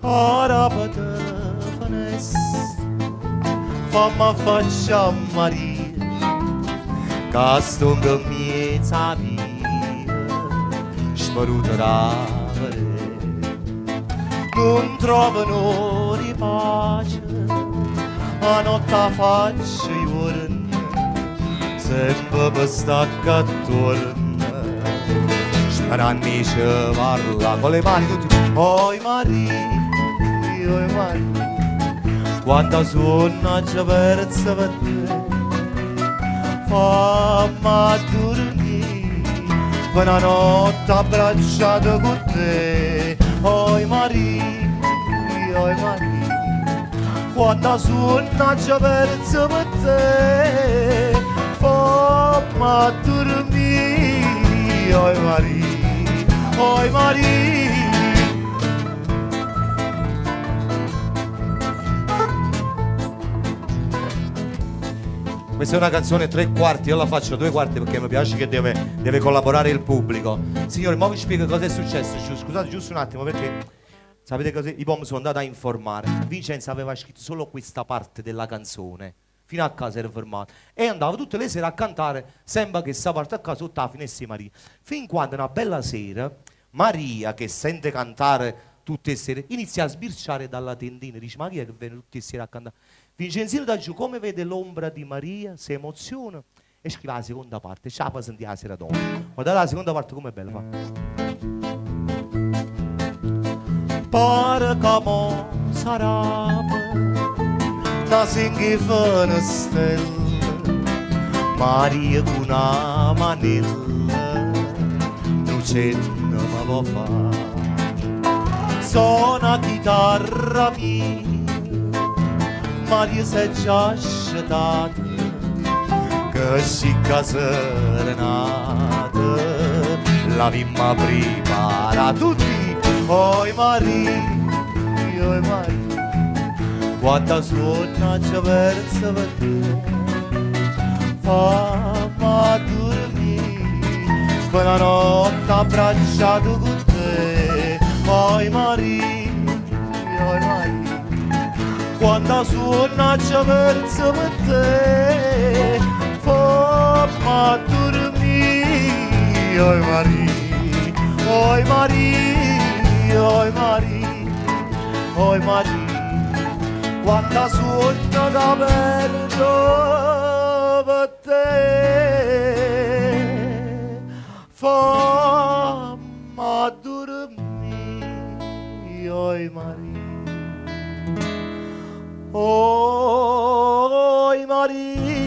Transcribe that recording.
ora per telefonare, fammi faccia Maria, che sto in mezzo a via, sparuterà. Non trovano di pace, a notte faccio i giorni, sempre per stare attorno, sperando che parla con le mani tutti. Oi Maria, quanta suona c'è persa per te, fammi dormire, quella notte abbracciata con te. Oi Maria, quanta suona c'è persa per te, fammi dormire. Oi Maria. Questa è una canzone 3/4, io la faccio 2/4 perché mi piace che deve collaborare il pubblico. Signore, mo vi spiego cosa è successo. Scusate giusto un attimo perché sapete cosa? I pom sono andato a informare. Vincenzo aveva scritto solo questa parte della canzone. Fino a casa era fermato. E andava tutte le sere a cantare, sembra che sta parte a casa sotto la finestra di Maria. Fin quando una bella sera, Maria, che sente cantare tutte le sere, inizia a sbirciare dalla tendina. Dice, ma chi è che viene tutte le sere a cantare? Vincenzino da giù, come vede l'ombra di Maria, si emoziona e scrive la seconda parte. Ce la fa sentire la sera dopo. Guardate la seconda parte com'è bella, fa. Pare che mo sarà da singhi fine stella, Maria con una manella, non c'è non mi può fare. Suona chitarra mia, Maria si è già asciugata, che si serenata, la vimma prepara tutti. Oi Maria, quanta suona c'è verso per te, fammi dormire, quella notte abbracciato con te. Oi Maria, quanta suona c'è verso per te, fammi dormire. Oi Maria, quanta suona da perdo per te, fammi dormire. Oi Maria, oi Maria.